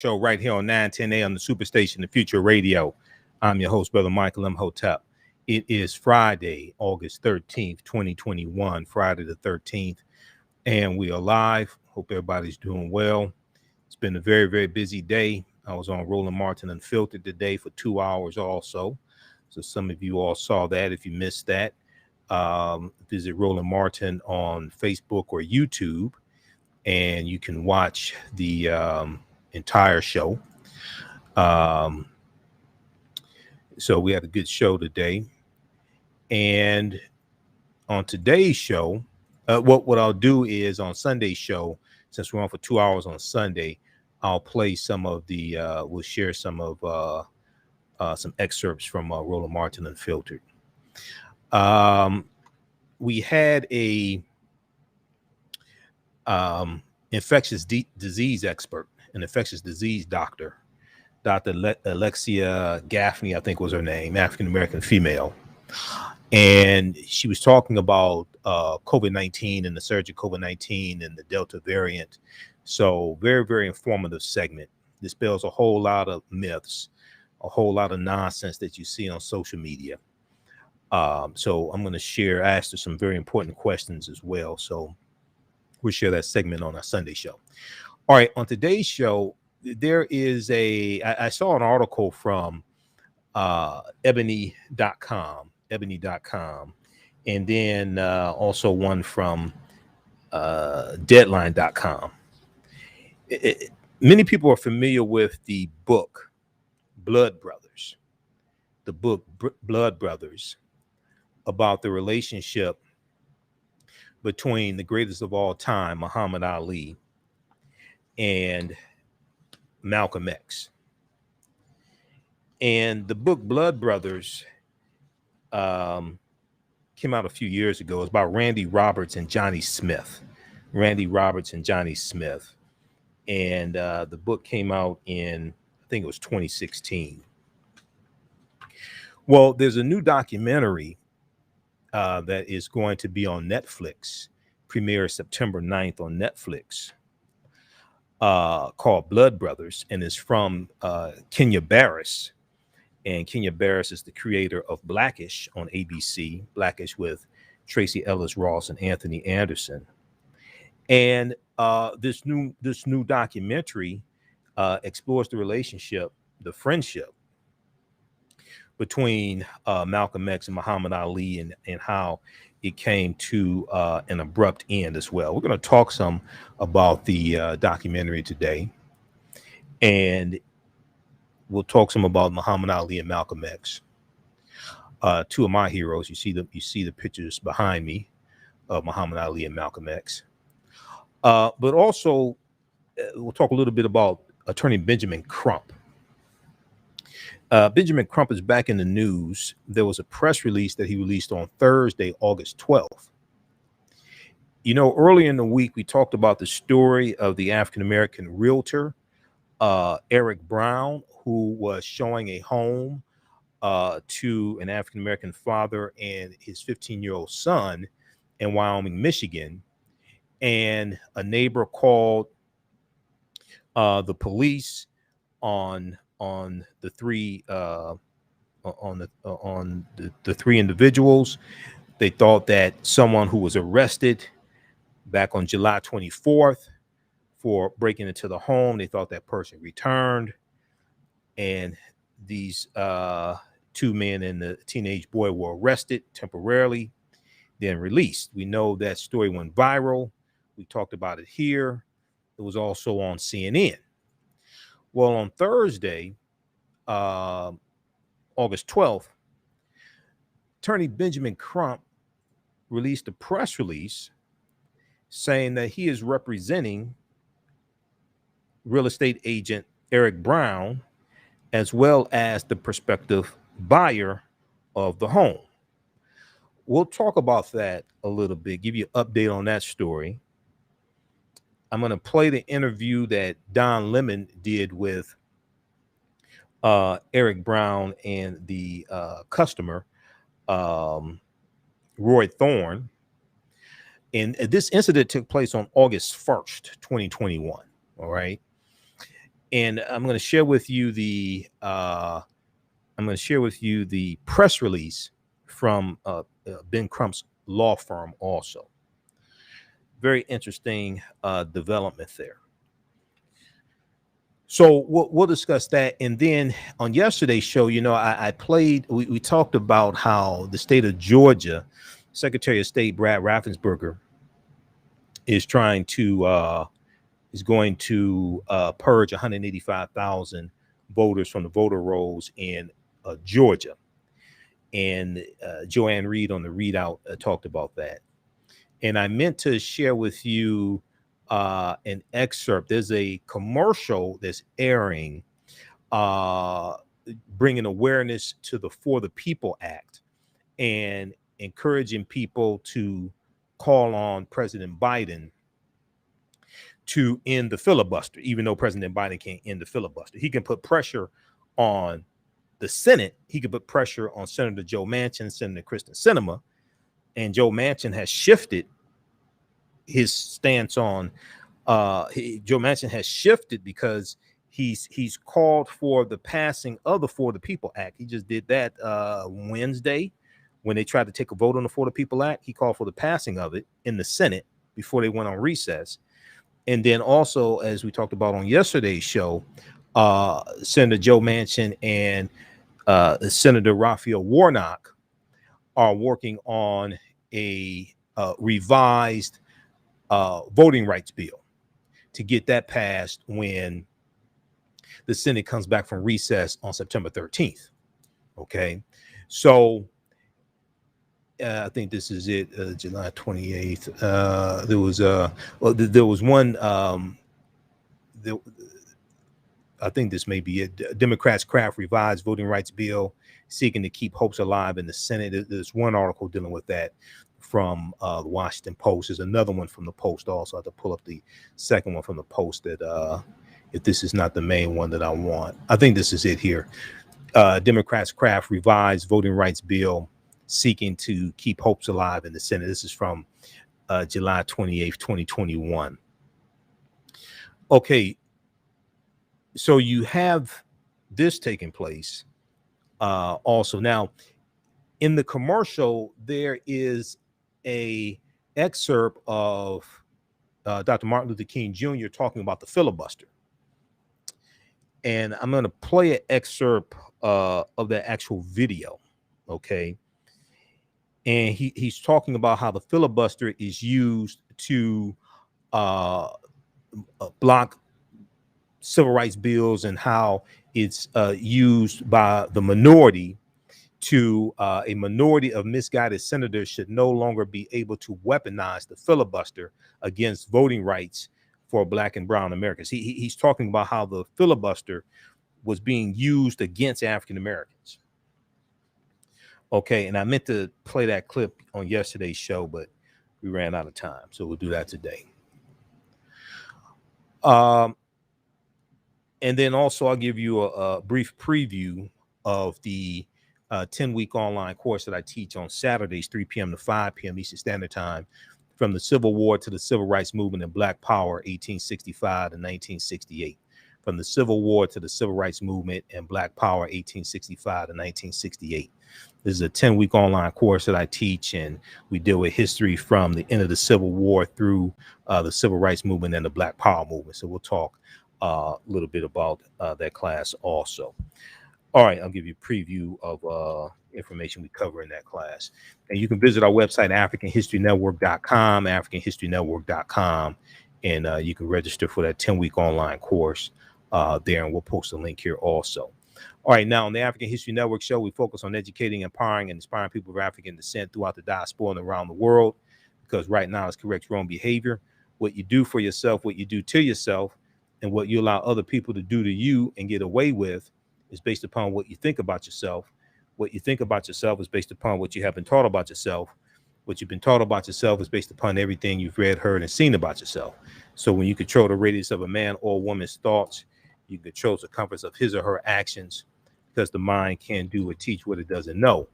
Show right here on 910 on the Superstation, the Future Radio. I'm your host, Brother Michael Imhotep. It is Friday, August 13th, 2021, Friday the 13th, and we are live. Hope everybody's doing well. It's been a very, very busy day. I was on Roland Martin Unfiltered today for 2 hours also. So some of you all saw that. If you missed that, visit Roland Martin on Facebook or YouTube, and you can watch the entire show. So we had a good show today. And on today's show, what I'll do is on Sunday's show, since we're on for 2 hours on Sunday, I'll play some of the, we'll share some of some excerpts from Roland Martin Unfiltered. We had a infectious disease expert, an infectious disease doctor, Dr. Alexia Gaffney, I think was her name, African-American female. And she was talking about COVID-19 and the surge of COVID-19 and the Delta variant. So very, very informative segment. Dispels a whole lot of myths, a whole lot of nonsense that you see on social media. So I'm going to ask her some very important questions as well. So we'll share that segment on our Sunday show. All right, on today's show, there is I saw an article from ebony.com, and then also one from deadline.com. Many people are familiar with the book Blood Brothers, Blood Brothers, about the relationship between the greatest of all time, Muhammad Ali, and Malcolm X. And the book Blood Brothers came out a few years ago. It's about Randy Roberts and Johnny Smith. And the book came out in, I think it was 2016. Well, there's a new documentary that is going to be on Netflix, premieres September 9th on Netflix, called Blood Brothers, and is from Kenya Barris. And Kenya Barris is the creator of Blackish on ABC, Blackish with Tracy Ellis Ross and Anthony Anderson. And this new documentary explores the relationship, the friendship between Malcolm X and Muhammad Ali, and how it came to an abrupt end as well. We're going to talk some about the documentary today, and we'll talk some about Muhammad Ali and Malcolm X, two of my heroes. You see the pictures behind me of Muhammad Ali and Malcolm X. But also, we'll talk a little bit about attorney Benjamin Crump. Benjamin Crump is back in the news. There was a press release that he released on Thursday, August 12th. You know, earlier in the week, we talked about the story of the African-American realtor, Eric Brown, who was showing a home to an African-American father and his 15-year-old son in Wyoming, Michigan. And a neighbor called the police on the three the three individuals. They thought that someone who was arrested back on July 24th for breaking into the home, they thought that person returned, and these two men and the teenage boy were arrested temporarily, then released. We know that story went viral. We talked about it here. It was also on CNN. Well, on Thursday, August 12th, attorney Benjamin Crump released a press release saying that he is representing real estate agent Eric Brown, as well as the prospective buyer of the home. We'll talk about that a little bit, give you an update on that story. I'm going to play the interview that Don Lemon did with Eric Brown and the customer, Roy Thorne. And this incident took place on August 1st, 2021. All right. And I'm going to share with you the press release from Ben Crump's law firm also. Very interesting development there. So we'll discuss that. And then on yesterday's show, we talked about how the state of Georgia, Secretary of State Brad Raffensperger is going to purge 185,000 voters from the voter rolls in Georgia. And Joanne Reed on the readout talked about that. And I meant to share with you an excerpt. There's a commercial that's airing, bringing awareness to the For the People Act and encouraging people to call on President Biden to end the filibuster, even though President Biden can't end the filibuster. He can put pressure on the Senate. He can put pressure on Senator Joe Manchin, Senator Kristen Sinema, and Joe Manchin has shifted his stance on Joe Manchin has shifted because he's called for the passing of the For the People Act. He just did that Wednesday when they tried to take a vote on the For the People Act. He called for the passing of it in the Senate before they went on recess. And then also, as we talked about on yesterday's show, Senator Joe Manchin and Senator Raphael Warnock are working on a revised voting rights bill to get that passed when the Senate comes back from recess on September 13th. Okay, so I think this is it, July 28th. There was one. I think this may be it. Democrats craft revised voting rights bill seeking to keep hopes alive in the Senate. There's one article dealing with that from the Washington Post. There's another one from the Post also. I have to pull up the second one from the Post that if this is not the main one that I want. I think this is it here. Democrats craft revised voting rights bill seeking to keep hopes alive in the Senate. This is from July 28th, 2021. Okay, so you have this taking place also. Now, in the commercial, there is a excerpt of Dr. Martin Luther King Jr. talking about the filibuster. And I'm going to play an excerpt of that actual video, okay? And he's talking about how the filibuster is used to block civil rights bills and how it's used by the minority to a minority of misguided senators should no longer be able to weaponize the filibuster against voting rights for Black and brown Americans. He's talking about how the filibuster was being used against African Americans. Okay, and I meant to play that clip on yesterday's show, but we ran out of time, so we'll do that today. And then also I'll give you a brief preview of the 10-week online course that I teach on Saturdays, 3 p.m. to 5 p.m. Eastern Standard Time, from the Civil War to the Civil Rights Movement and Black Power, 1865 to 1968. From the Civil War to the Civil Rights Movement and Black Power, 1865 to 1968. This is a 10-week online course that I teach, and we deal with history from the end of the Civil War through the Civil Rights Movement and the Black Power Movement. So we'll talk a little bit about that class also. All right, I'll give you a preview of information we cover in that class. And you can visit our website, AfricanHistoryNetwork.com, AfricanHistoryNetwork.com, and you can register for that 10-week online course there, and we'll post a link here also. All right, now on the African History Network show, we focus on educating, empowering, and inspiring people of African descent throughout the diaspora and around the world, because right now it's correct wrong behavior. What you do for yourself, what you do to yourself, and what you allow other people to do to you and get away with is based upon what you think about yourself. What you think about yourself is based upon what you have been taught about yourself. What you've been taught about yourself is based upon everything you've read, heard, and seen about yourself. So when you control the radius of a man or woman's thoughts, you control the circumference of his or her actions, because the mind can't do or teach what it doesn't know.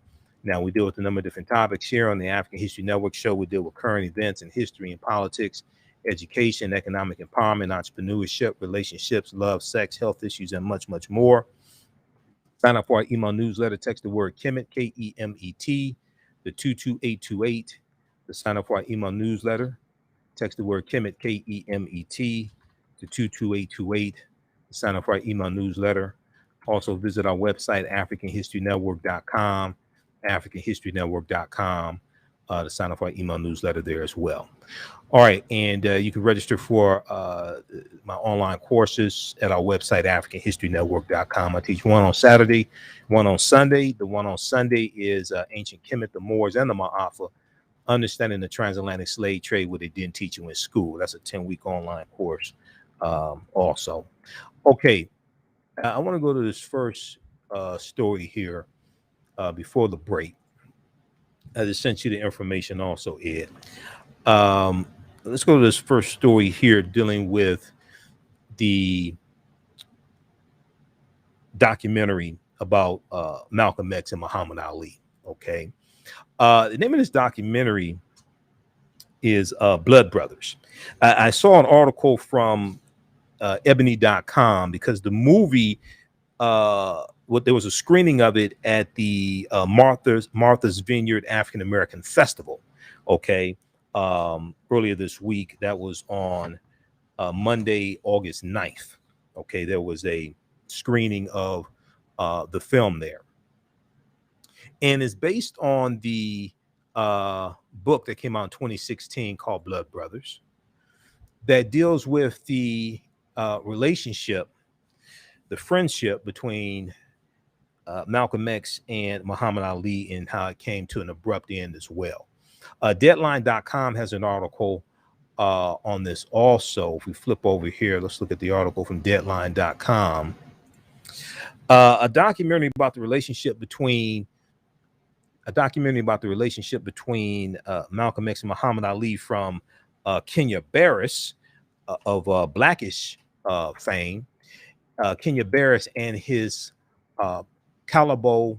Now, we deal with a number of different topics here on the African History Network show. We deal with current events and history and politics education, economic empowerment, entrepreneurship, relationships, love, sex, health issues, and much, much more. Sign up for our email newsletter. Text the word Kemet, Kemet, the 22828 to sign up for our email newsletter. Text the word Kemet, Kemet, to 22828 to sign up for our email newsletter. Also visit our website, AfricanHistoryNetwork.com, AfricanHistoryNetwork.com, to sign up for our email newsletter there as well. All right, and you can register for my online courses at our website, AfricanHistoryNetwork.com. I teach one on Saturday, one on Sunday. The one on Sunday is Ancient Kemet, the Moors, and the Maafa, Understanding the Transatlantic Slave Trade, what they didn't teach you in school. That's a 10-week online course also. Okay, I want to go to this first story here before the break. I just sent you the information also, Ed. Let's go to this first story here dealing with the documentary about Malcolm X and Muhammad Ali. Okay. The name of this documentary is Blood Brothers. I saw an article from ebony.com because the movie, there was a screening of it at the Martha's Vineyard African American Festival. Okay. Earlier this week, that was on Monday, August 9th. Okay. There was a screening of the film there. And it's based on the book that came out in 2016 called Blood Brothers, that deals with the relationship, the friendship between Malcolm X and Muhammad Ali, and how it came to an abrupt end as well. Deadline.com has an article on this also. If we flip over here, let's look at the article from Deadline.com. A documentary about the relationship between Malcolm X and Muhammad Ali from Kenya Barris of Blackish fame. Kenya Barris and his Calabo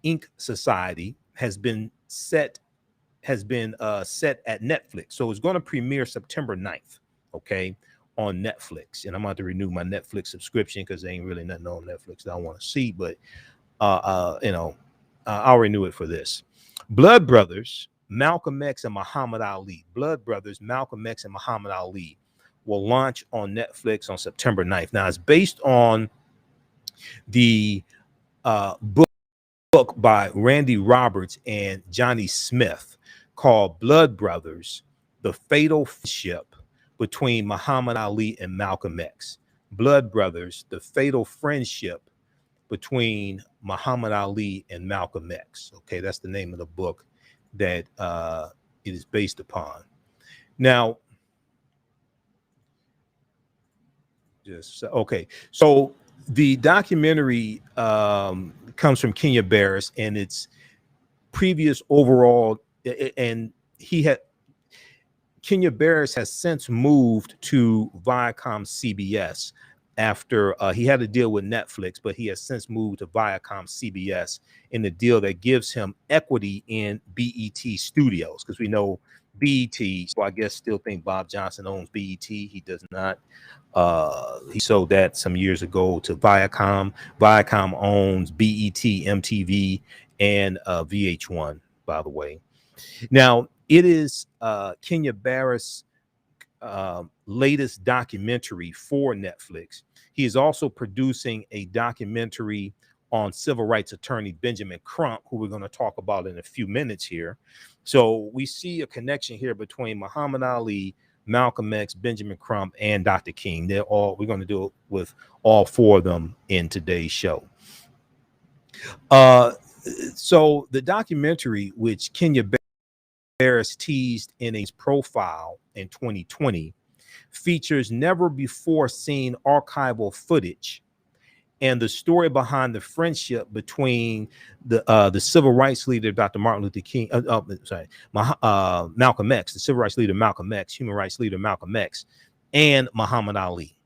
Inc. Society has been set at Netflix. So it's going to premiere September 9th, okay, on Netflix. And I'm going to renew my Netflix subscription because there ain't really nothing on Netflix that I want to see, but I'll renew it for this. Blood Brothers, Malcolm X and Muhammad Ali. Blood Brothers, Malcolm X and Muhammad Ali will launch on Netflix on September 9th. Now, it's based on the book by Randy Roberts and Johnny Smith called Blood Brothers, The Fatal Friendship Between Muhammad Ali and Malcolm X. Blood Brothers, The Fatal Friendship Between Muhammad Ali and Malcolm X. Okay, that's the name of the book that it is based upon. Now, so the documentary comes from Kenya Barris, and its previous overall, and Kenya Barris has since moved to Viacom CBS after he had a deal with Netflix, but he has since moved to Viacom CBS in the deal that gives him equity in BET Studios, because we know BET, so I guess still think Bob Johnson owns BET. He does not. He sold that some years ago to Viacom. Viacom owns BET, MTV, and VH1, by the way. Now, it is Kenya Barris' latest documentary for Netflix. He is also producing a documentary on civil rights attorney Benjamin Crump, who we're going to talk about in a few minutes here. So we see a connection here between Muhammad Ali, Malcolm X, Benjamin Crump, and Dr. King. We're going to do it with all four of them in today's show. So the documentary, which Kenya Barris teased in his profile in 2020, features never before seen archival footage and the story behind the friendship between the civil rights leader, Dr. Martin Luther King, Malcolm X, the civil rights leader, Malcolm X, human rights leader, Malcolm X, and Muhammad Ali.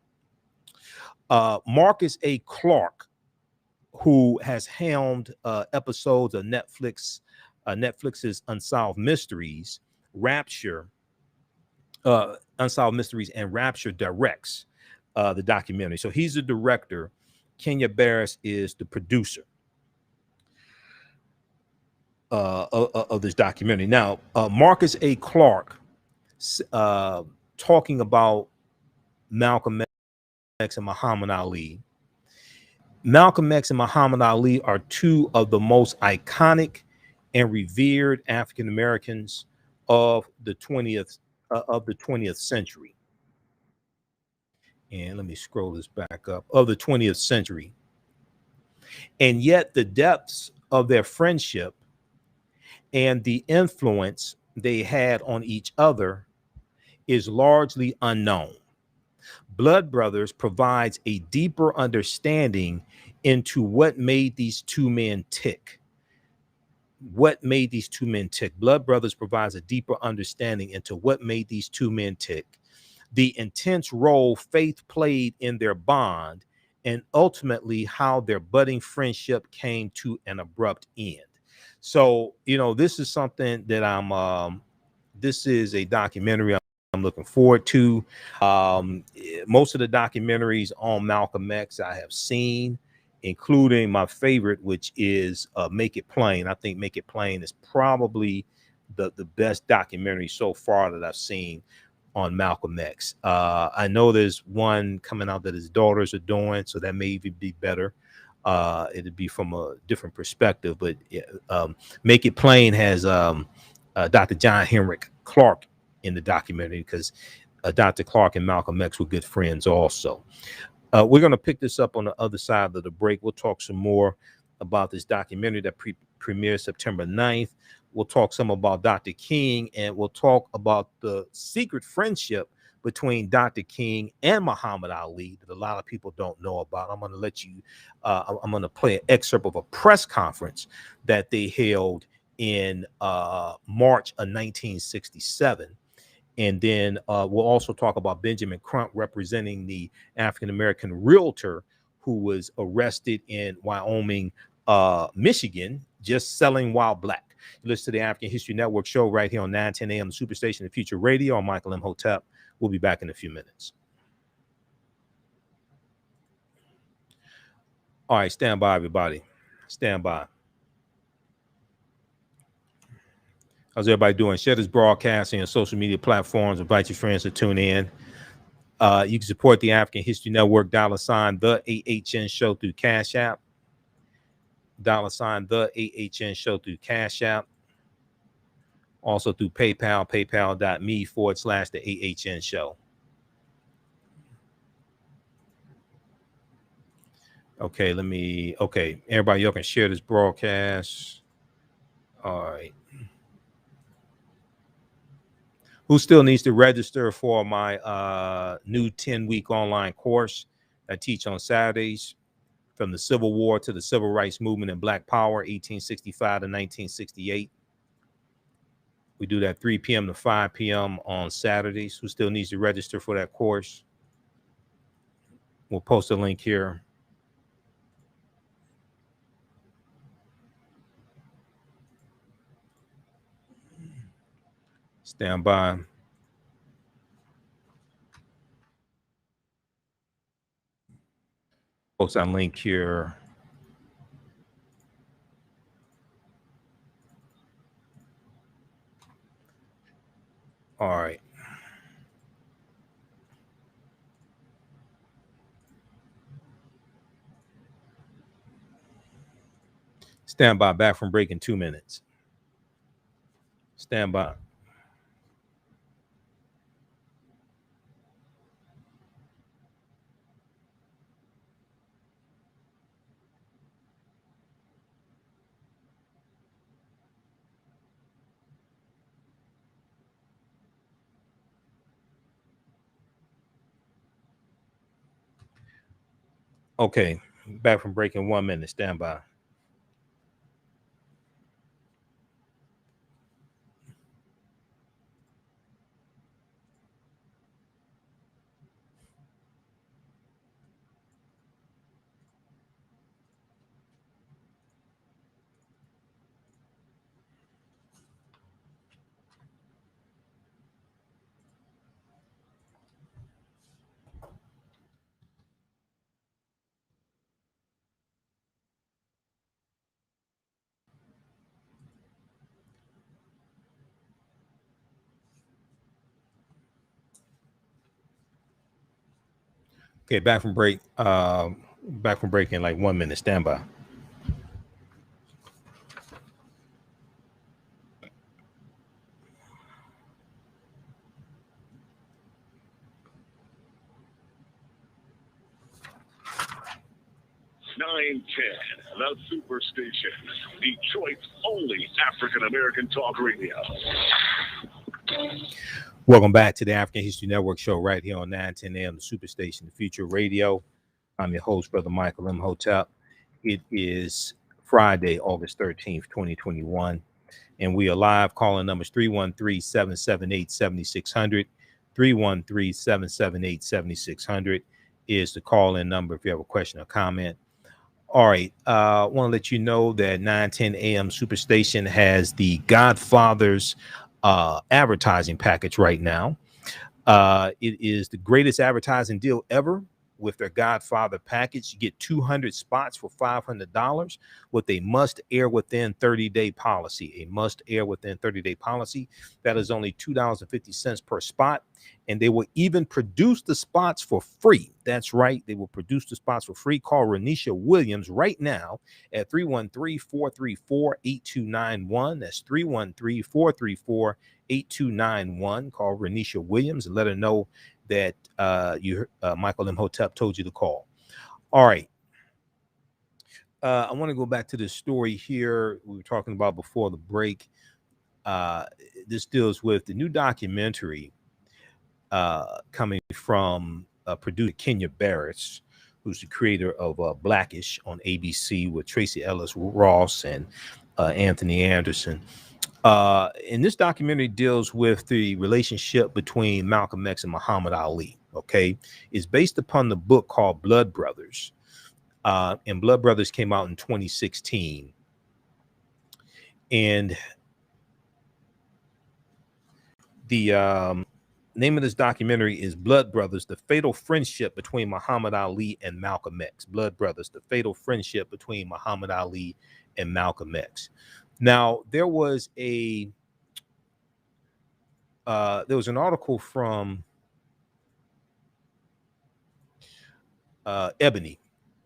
Marcus A. Clark, who has helmed episodes of Netflix's Unsolved Mysteries, Rapture, Unsolved Mysteries and Rapture directs the documentary. So he's the director. Kenya Barris is the producer of this documentary. Now, Marcus A. Clark uh, talking about Malcolm X and Muhammad Ali. Malcolm X and Muhammad Ali are two of the most iconic and revered African Americans of the 20th century. And let me scroll this back up, of the 20th century. And yet the depths of their friendship and the influence they had on each other is largely unknown. Blood Brothers provides a deeper understanding into what made these two men tick. What made these two men tick? Blood Brothers provides a deeper understanding into what made these two men tick, the intense role faith played in their bond, and ultimately how their budding friendship came to an abrupt end. So, this is something that this is a documentary I'm looking forward to. Most of the documentaries on Malcolm X I have seen, including my favorite, which is Make It Plain. I think Make It Plain is probably the best documentary so far that I've seen on Malcolm X. I know there's one coming out that his daughters are doing, so that may even be better. It'd be from a different perspective, but Make It Plain has Dr. John Henrik Clark in the documentary, because Dr. Clark and Malcolm X were good friends also. We're going to pick this up on the other side of the break. We'll talk some more about this documentary that premieres September 9th. We'll talk some about Dr. King, and we'll talk about the secret friendship between Dr. King and Muhammad Ali that a lot of people don't know about. I'm going to I'm going to play an excerpt of a press conference that they held in March of 1967. And then we'll also talk about Benjamin Crump, representing the African-American realtor who was arrested in Wyoming, Michigan, just selling while black. You listen to the African History Network show right here on 910 a.m. Superstation and Future Radio. I'm Michael Imhotep. We'll be back in a few minutes. All right, stand by, everybody. Stand by. How's everybody doing? Share this broadcast on your social media platforms. Invite your friends to tune in. You can support the African History Network, $ the AHN show through Cash App. $ the AHN show through Cash App. Also through PayPal, paypal.me/the AHN show. Okay, everybody, y'all can share this broadcast. All right. Who still needs to register for my new 10-week online course I teach on Saturdays? From the Civil War to the Civil Rights Movement and Black Power, 1865 to 1968. We do that 3 p.m. to 5 p.m. on Saturdays. Who still needs to register for that course? We'll post a link here. Stand by. Post that link here. All right. Stand by. Back from break in 2 minutes. Stand by. Okay. Back from break in 1 minute. Stand by. Okay, back from break. Back from break in like 1 minute. Stand by. Nine ten, the Superstation, Detroit's only African American talk radio. Welcome back to the African History Network show right here on 910 AM, the Superstation, the Future Radio. I'm your host, Brother Michael Imhotep. It is Friday, August 13th, 2021, and we are live. Calling numbers 313-778-7600. 313-778-7600 is the call-in number if you have a question or comment. All right, I want to let you know that 910 AM Superstation has the Godfather's advertising package right now. It is the greatest advertising deal ever with their Godfather package. You get 200 spots for $500 with a must air within 30-day policy. A must air within 30-day policy. That is only $2.50 per spot. And they will even produce the spots for free. That's right. They will produce the spots for free. Call Renisha Williams right now at 313-434-8291. That's 313-434-8291. Call Renisha Williams and let her know that Michael Imhotep told you to call. All right. I want to go back to this story here we were talking about before the break. This deals with the new documentary coming from producer Kenya Barris, who's the creator of Blackish on ABC with Tracy Ellis Ross and Anthony Anderson. And this documentary deals with the relationship between Malcolm X and Muhammad Ali. Okay, it's based upon the book called Blood Brothers, and Blood Brothers came out in 2016. And the name of this documentary is Blood Brothers: The Fatal Friendship Between Muhammad Ali and Malcolm X. Blood Brothers: The Fatal Friendship Between Muhammad Ali and Malcolm X. Now, there was an article from Ebony.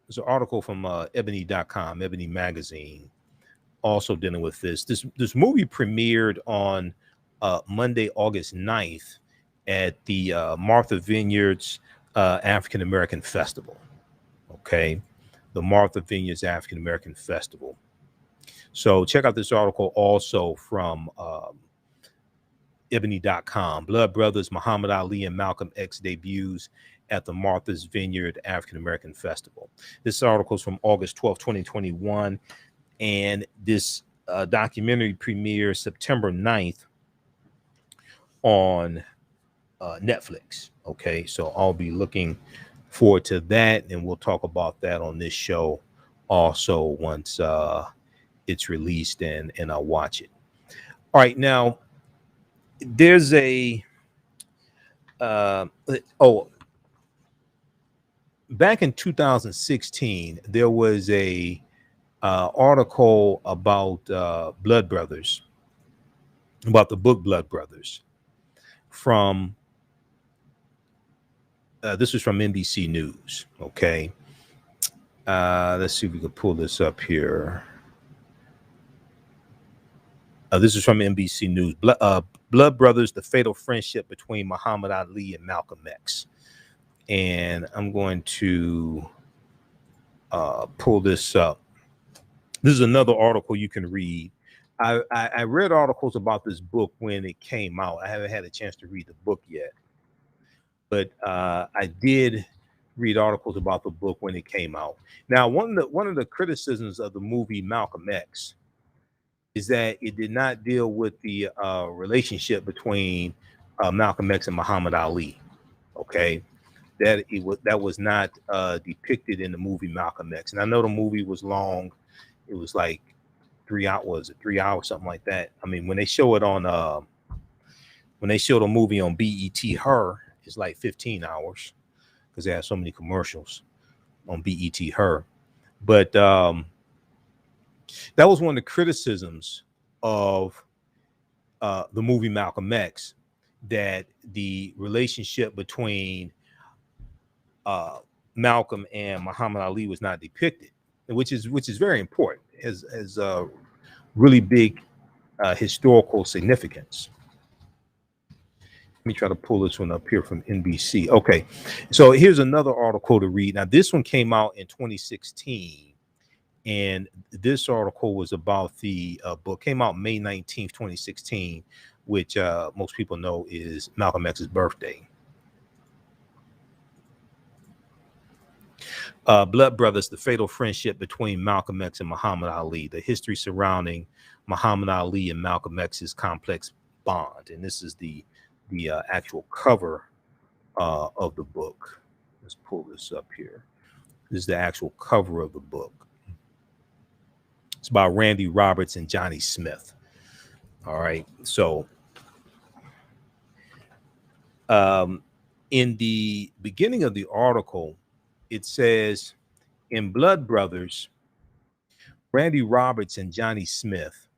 There's an article from ebony.com, Ebony Magazine, also dealing with this. This movie premiered on Monday, August 9th at the Martha Vineyards African American Festival. Okay, the Martha Vineyards African American Festival. So check out this article also from ebony.com. Blood Brothers: Muhammad Ali and Malcolm X debuts at the Martha's Vineyard African American Festival. This article is from August 12, 2021, and this documentary premieres September 9th on Netflix. Okay, so I'll be looking forward to that, and we'll talk about that on this show also once it's released and I'll watch it. All right, now there's a back in 2016 there was a article about Blood Brothers, about the book Blood Brothers, from this was from NBC News. Okay, let's see if we can pull this up here. This is from NBC News. Blood Brothers: The Fatal Friendship Between Muhammad Ali and Malcolm X. And I'm going to pull this up. This is another article you can read. I read articles about this book when it came out. I haven't had a chance to read the book yet, but I did read articles about the book when it came out. Now, one of the criticisms of the movie Malcolm X is that it did not deal with the relationship between Malcolm X and Muhammad Ali. Okay, that was not depicted in the movie Malcolm X. And I know the movie was long; it was like 3 hours, 3 hours, something like that. I mean, when they show it on when they show the movie on BET, Her, it's like 15 hours because they have so many commercials on BET, Her. But that was one of the criticisms of the movie Malcolm X, that the relationship between Malcolm and Muhammad Ali was not depicted, which is very important, as really big historical significance. Let me try to pull this one up here from NBC. Okay, so here's another article to read. Now, this one came out in 2016, and this article was about the book. Came out May 19th, 2016, which most people know is Malcolm X's birthday. Blood Brothers, the fatal friendship between Malcolm X and Muhammad Ali, the history surrounding Muhammad Ali and Malcolm X's complex bond. And this is the actual cover of the book. Let's pull this up here. This is the actual cover of the book. It's about Randy Roberts and Johnny Smith. All right. So in the beginning of the article, it says, in Blood Brothers, Randy Roberts and Johnny Smith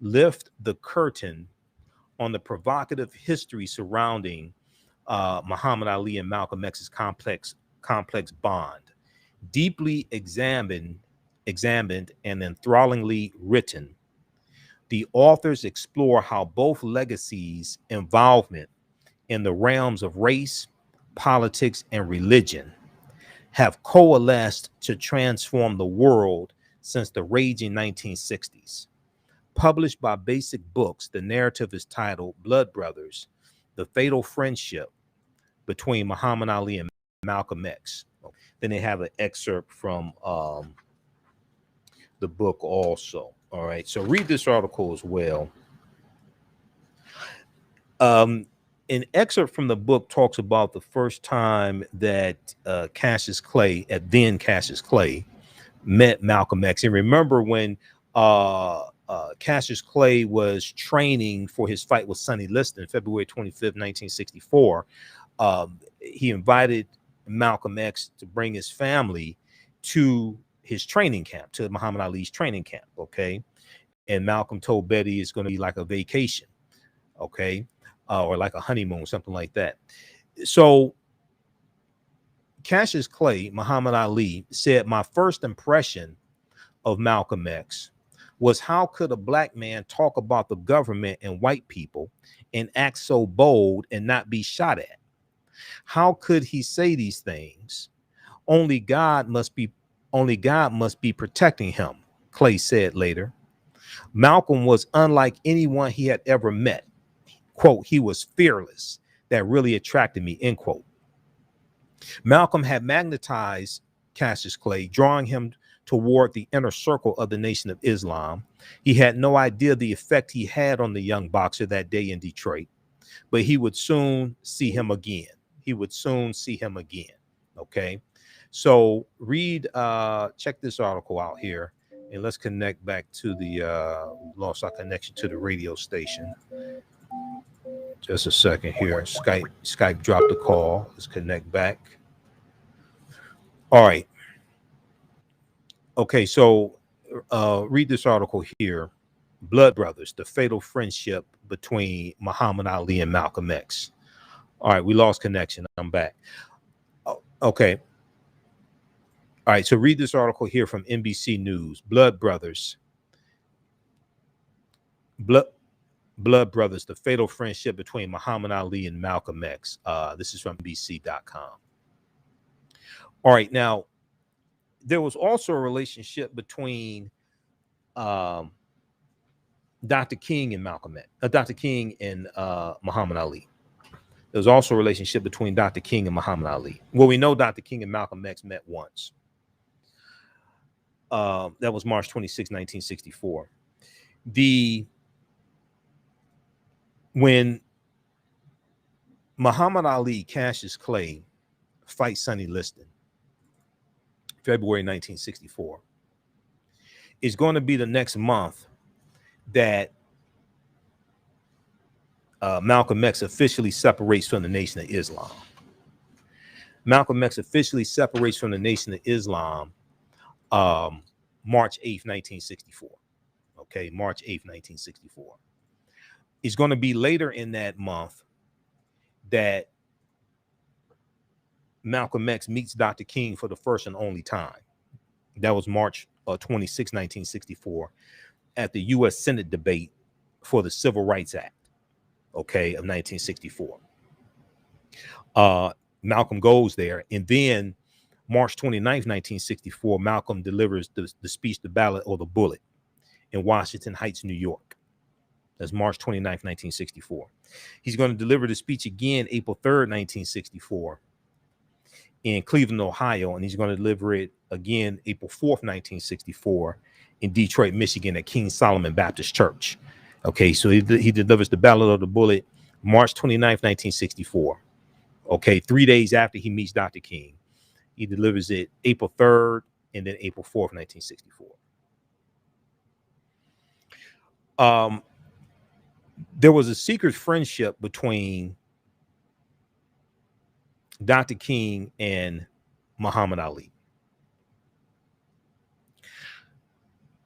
lift the curtain on the provocative history surrounding Muhammad Ali and Malcolm X's complex bond, deeply examined and enthrallingly written. The authors explore how both legacies' involvement in the realms of race, politics, and religion have coalesced to transform the world since the raging 1960s. Published by Basic Books, the narrative is titled Blood Brothers, The Fatal Friendship Between Muhammad Ali and Malcolm X. Then they have an excerpt from the book also. All right, so read this article as well. An excerpt from the book talks about the first time that Cassius Clay, then Cassius Clay, met Malcolm X. And remember when Cassius Clay was training for his fight with Sonny Liston, February 25th, 1964, he invited Malcolm X to bring his family to his training camp, to Muhammad Ali's training camp, okay? And Malcolm told Betty it's going to be like a vacation, okay? Or like a honeymoon, something like that. So Cassius Clay, Muhammad Ali, said, my first impression of Malcolm X was, how could a black man talk about the government and white people and act so bold and not be shot at? How could he say these things? Only God must be protecting him, Clay said later. Malcolm was unlike anyone he had ever met. Quote, he was fearless. That really attracted me, end quote. Malcolm had magnetized Cassius Clay, drawing him toward the inner circle of the Nation of Islam. He had no idea the effect he had on the young boxer that day in Detroit, but he would soon see him again. Okay. So read, check this article out here, and let's connect back to the, lost our connection to the radio station. Just a second here. Skype dropped the call. Let's connect back. All right. Okay, so read this article here. Blood Brothers, the fatal friendship between Muhammad Ali and Malcolm X. All right, we lost connection. I'm back. Okay. All right, so read this article here from NBC News. Blood Brothers, the fatal friendship between Muhammad Ali and Malcolm X. This is from NBC.com. All right, now, there was also a relationship between Dr. King and Dr. King and Muhammad Ali. There was also a relationship between Dr. King and Muhammad Ali. Well, we know Dr. King and Malcolm X met once. That was March 26, 1964. When Muhammad Ali, Cassius Clay, fight Sonny Liston, February 1964, is going to be the next month that Malcolm X officially separates from the Nation of Islam. Malcolm X officially separates from the Nation of Islam March 8th, 1964. Okay, March 8th, 1964. It's going to be later in that month that Malcolm X meets Dr. King for the first and only time. That was March 26, 1964, at the U.S. Senate debate for the Civil Rights Act, okay, of 1964. Malcolm goes there, and then March 29th, 1964, Malcolm delivers the speech, the ballot, or the bullet in Washington Heights, New York. That's March 29th, 1964. He's going to deliver the speech again April 3rd, 1964, in Cleveland, Ohio, and he's going to deliver it again April 4th, 1964, in Detroit, Michigan, at King Solomon Baptist Church. Okay, so he delivers the ballot of the bullet March 29th, 1964. Okay, 3 days after he meets Dr. King. He delivers it April 3rd and then April 4th, 1964. There was a secret friendship between Dr. King and Muhammad Ali.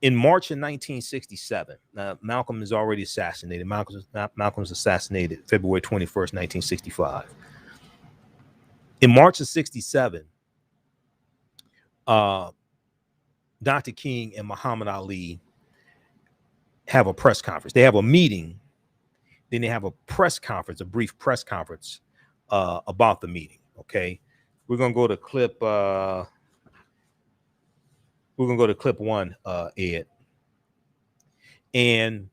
In March of 1967, Malcolm is already assassinated. Malcolm's assassinated February 21st, 1965. In March of 67, Dr. King and Muhammad Ali have a press conference. They have a meeting, then they have a press conference, a brief press conference about the meeting. Okay, we're gonna go to clip. We're gonna go to clip one, Ed, and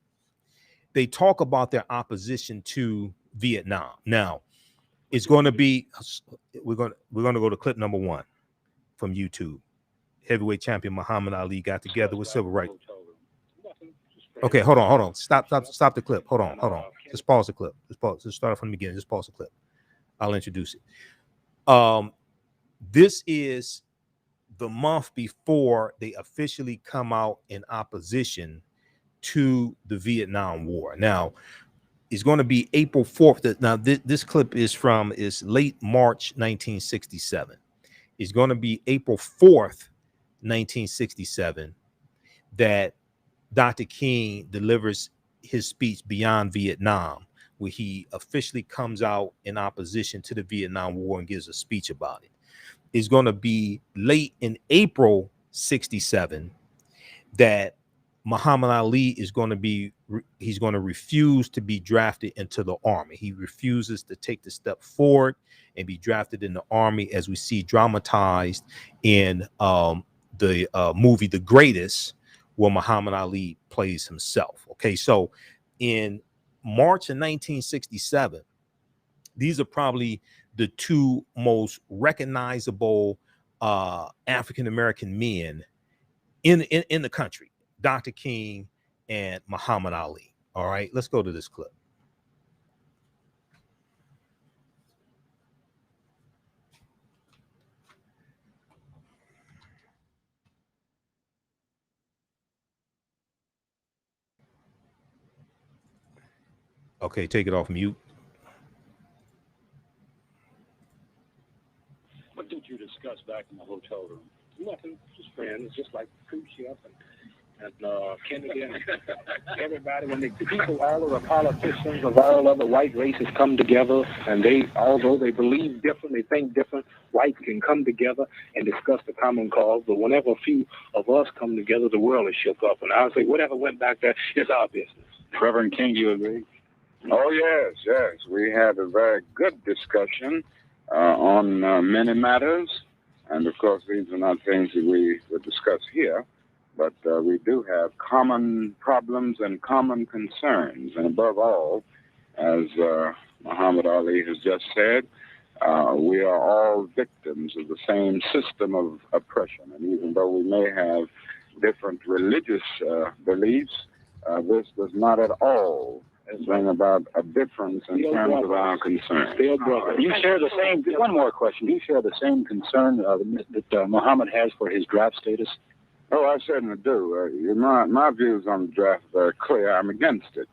they talk about their opposition to Vietnam. Now, it's going to be we're going to go to clip number one from YouTube. Heavyweight champion Muhammad Ali got together with civil rights. Okay, hold on. Stop the clip. Hold on. Just pause the clip. Just start from the beginning. Just pause the clip. I'll introduce it. This is the month before they officially come out in opposition to the Vietnam War. Now, it's going to be April 4th. Now, this clip is late March 1967. It's going to be April 4th, 1967, that Dr. King delivers his speech Beyond Vietnam, where he officially comes out in opposition to the Vietnam War and gives a speech about it. It's going to be late in April 67 that Muhammad Ali is going to refuse to be drafted into the army. He refuses to take the step forward and be drafted in the army, as we see dramatized in the movie The Greatest, where Muhammad Ali plays himself. Okay, so in March of 1967, these are probably the two most recognizable African-American men in the country, Dr. King and Muhammad Ali. All right, let's go to this clip. Okay, take it off mute. What did you discuss back in the hotel room? Nothing, just friends, just like Crew Chef and Kennedy and everybody. When the people, all of the politicians of all other white races come together, and although they believe different, they think different, whites can come together and discuss the common cause. But whenever a few of us come together, the world is shook up. And I would say, whatever went back there is our business. Reverend King, you agree? Oh, yes. We had a very good discussion on many matters. And, of course, these are not things that we would discuss here. But we do have common problems and common concerns. And above all, as Muhammad Ali has just said, we are all victims of the same system of oppression. And even though we may have different religious beliefs, this does not at all bring about a difference in terms of our concerns. You share the same, one more question, do you share the same concern that Muhammad has for his draft status? Oh, I certainly do. My views on the draft are very clear. I'm against it.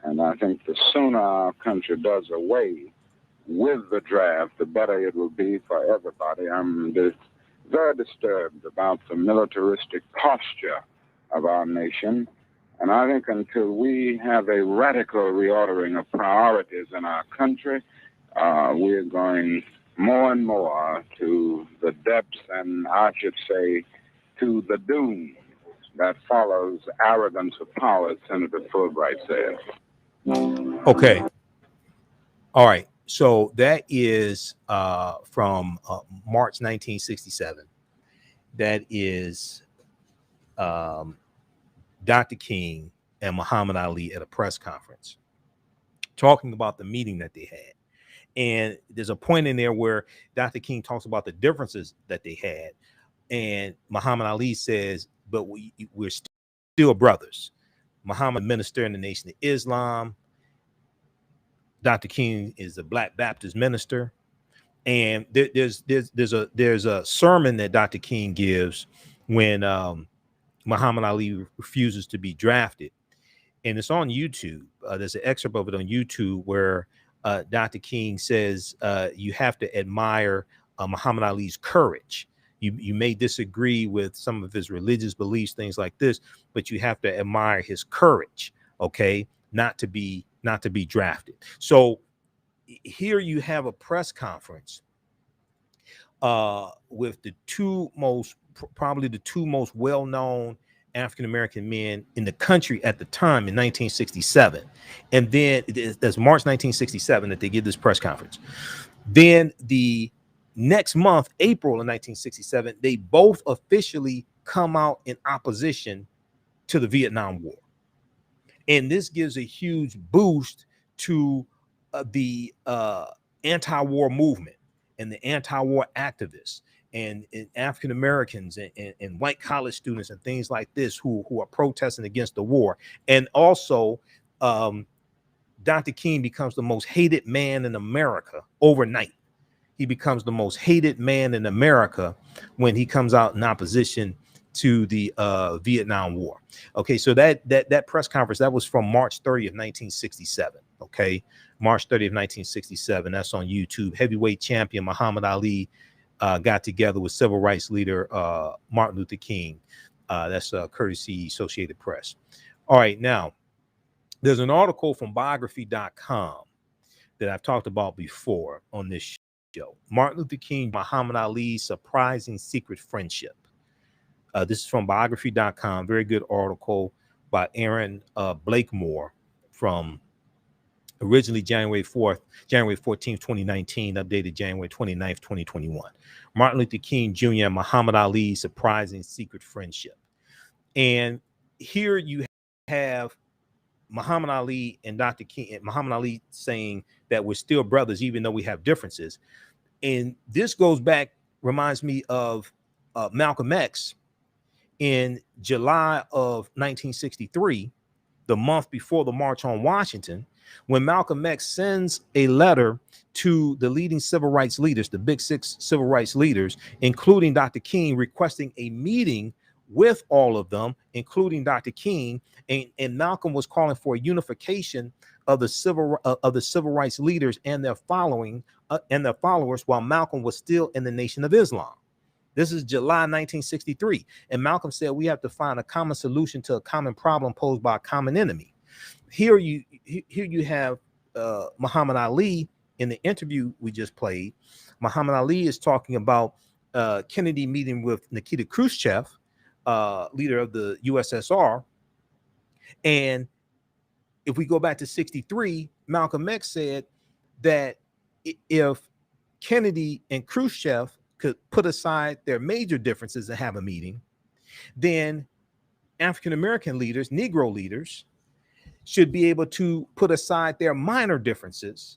And I think the sooner our country does away with the draft, the better it will be for everybody. I'm very disturbed about the militaristic posture of our nation. And I think until we have a radical reordering of priorities in our country, we're going more and more to the depths, and I should say to the doom that follows arrogance of power, as Senator Fulbright said. Okay. All right. So that is from March 1967. That is Dr. King and Muhammad Ali at a press conference talking about the meeting that they had. And there's a point in there where Dr. King talks about the differences that they had. And Muhammad Ali says, but we're still brothers. Muhammad, minister in the Nation of Islam. Dr. King is a Black Baptist minister. And there's a sermon that Dr. King gives when Muhammad Ali refuses to be drafted. And it's on YouTube. There's an excerpt of it on YouTube where Dr. King says you have to admire Muhammad Ali's courage. You may disagree with some of his religious beliefs, things like this, but you have to admire his courage, okay, not to be drafted. So here you have a press conference with probably the two most well-known African-American men in the country at the time in 1967. And then that's March 1967 that they give this press conference. Then the next month, April of 1967, they both officially come out in opposition to the Vietnam War. And this gives a huge boost to the anti-war movement and the anti-war activists and African Americans and white college students and things like this who are protesting against the war. And also, Dr. King becomes the most hated man in America overnight. He becomes the most hated man in America when he comes out in opposition to the Vietnam War. Okay, so that press conference, that was from March 30th, 1967. Okay, March 30th, 1967. That's on YouTube. Heavyweight champion Muhammad Ali got together with civil rights leader Martin Luther King. That's courtesy Associated Press. All right, now there's an article from biography.com that I've talked about before on this show. Martin Luther King, Muhammad Ali's surprising secret friendship. This is from biography.com. Very good article by Aaron Blakemore from originally January 14th, 2019, updated January 29th, 2021. Martin Luther King Jr. and Muhammad Ali's surprising secret friendship. And here you have Muhammad Ali and Dr. King, and Muhammad Ali saying that we're still brothers, even though we have differences. And this goes back, reminds me of Malcolm X in July of 1963, the month before the March on Washington, when Malcolm X sends a letter to the leading civil rights leaders, the big six civil rights leaders, including Dr. King, requesting a meeting with all of them, including Dr. King, and Malcolm was calling for a unification of the civil rights leaders and their followers, while Malcolm was still in the Nation of Islam. This is July 1963, and Malcolm said we have to find a common solution to a common problem posed by a common enemy. Here you have Muhammad Ali in the interview we just played. Muhammad Ali is talking about Kennedy meeting with Nikita Khrushchev, leader of the USSR. And if we go back to 63, Malcolm X said that if Kennedy and Khrushchev could put aside their major differences and have a meeting, then African-American leaders, Negro leaders, should be able to put aside their minor differences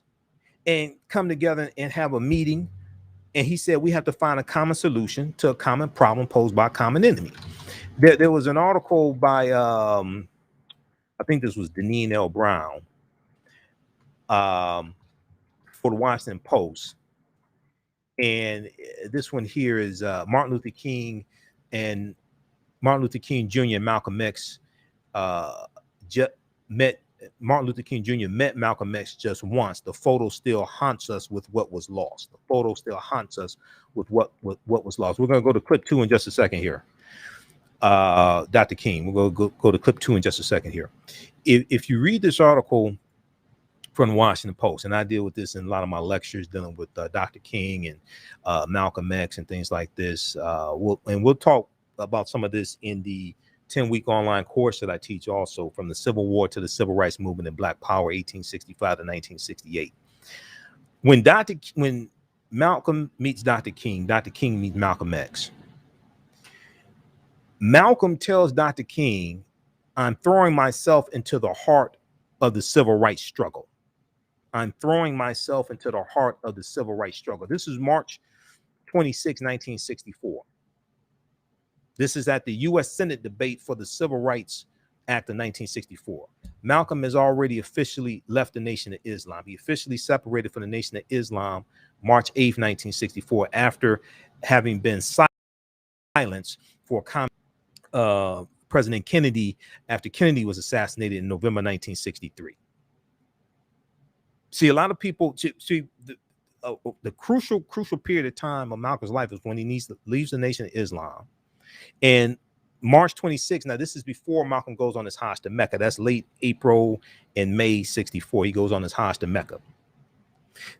and come together and have a meeting. And he said we have to find a common solution to a common problem posed by a common enemy. There was an article by I think this was Deneen L. Brown for the Washington Post. And this one here is Martin Luther King and Martin Luther King Jr. and Malcolm X met. Martin Luther King Jr. met Malcolm X just once. The photo still haunts us with what was lost. The photo still haunts us with what was lost. We're going to go to clip 2 in just a second here. Dr. King, we'll go to clip 2 in just a second here. If you read this article from the Washington Post. And I deal with this in a lot of my lectures dealing with Dr. King and Malcolm X and things like this. We'll talk about some of this in the 10-week online course that I teach also, from the Civil War to the Civil Rights Movement and Black Power, 1865 to 1968. When Malcolm meets Dr. King meets Malcolm X. Malcolm tells Dr. King, I'm throwing myself into the heart of the civil rights struggle. I'm throwing myself into the heart of the civil rights struggle. This is March 26, 1964. This is at the U.S. Senate debate for the Civil Rights Act of 1964. Malcolm has already officially left the Nation of Islam. He officially separated from the Nation of Islam March 8, 1964, after having been silenced for President Kennedy after Kennedy was assassinated in November 1963. See, a lot of people see the crucial period of time of Malcolm's life is when he leaves the Nation of Islam. And March 26th, now this is before Malcolm goes on his Hajj to Mecca. That's late April and May 64. He goes on his Hajj to Mecca.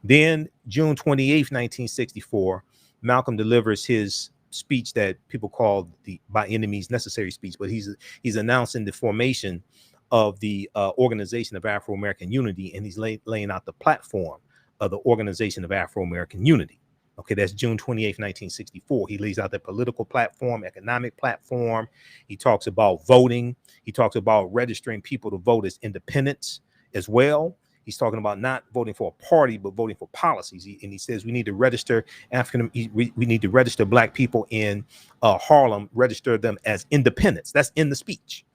Then June 28th, 1964, Malcolm delivers his speech that people call the by enemies necessary speech, but he's announcing the formation of the Organization of Afro-American Unity, and he's laying out the platform of the Organization of Afro-American Unity. Okay, that's June 28th, 1964. He lays out the political platform, economic platform. He talks about voting. He talks about registering people to vote as independents as well. He's talking about not voting for a party, but voting for policies. And he says we need to register we need to register Black people in Harlem, register them as independents. That's in the speech.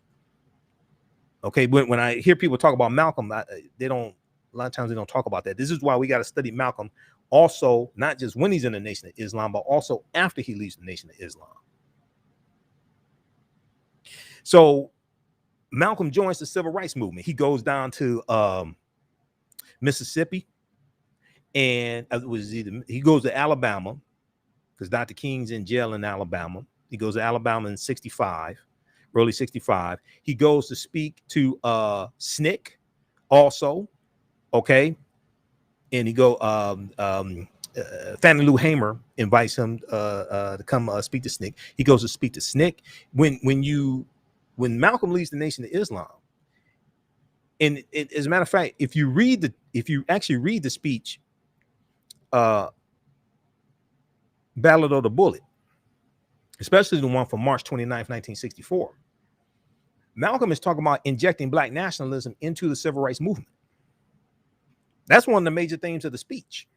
Okay, when I hear people talk about Malcolm, a lot of times they don't talk about that. This is why we got to study Malcolm also, not just when he's in the Nation of Islam, but also after he leaves the Nation of Islam. So Malcolm joins the Civil Rights Movement. He goes down to Mississippi, and he goes to Alabama because Dr. King's in jail in Alabama. He goes to Alabama in 65, early 65. He goes to speak to SNCC also, okay, and he go Fannie Lou Hamer invites him to come speak to SNCC. He goes to speak to SNCC. When Malcolm leaves the Nation of Islam, and as a matter of fact, if you actually read the speech, Ballad of the Bullet, especially the one from March 29th, 1964, Malcolm is talking about injecting Black nationalism into the civil rights movement. That's one of the major themes of the speech.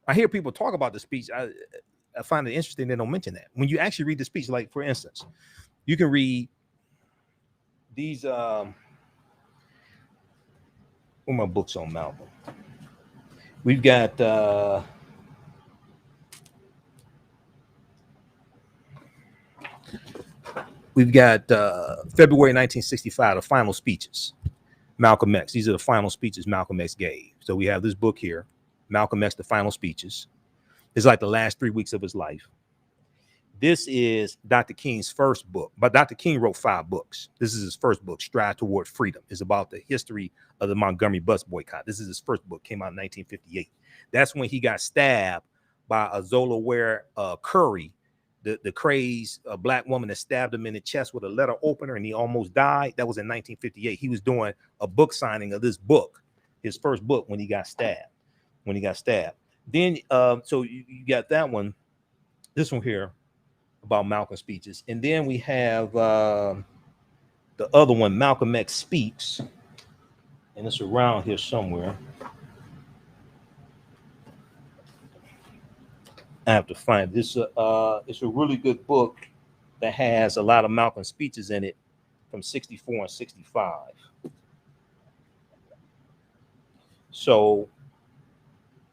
I hear people talk about the speech. I find it interesting they don't mention that. When you actually read the speech, like for instance, you can read these what are my books on Malcolm? We've got February 1965, the final speeches, Malcolm X. These are the final speeches Malcolm X gave. So we have this book here, Malcolm X, the final speeches. It's like the last 3 weeks of his life. This is Dr. King's first book, but Dr. King wrote 5 books. This is his first book, Stride Toward Freedom. It's about the history of the Montgomery bus boycott. This is his first book, came out in 1958. That's when he got stabbed by Azola Ware Curry, the crazed Black woman that stabbed him in the chest with a letter opener, and he almost died. That was in 1958. He was doing a book signing of this book, his first book, when he got stabbed. Then, so you got that one, this one here, about Malcolm speeches. And then we have the other one, Malcolm X Speaks, and it's around here somewhere. I have to find this. It's a really good book that has a lot of Malcolm speeches in it from 64 and 65. So,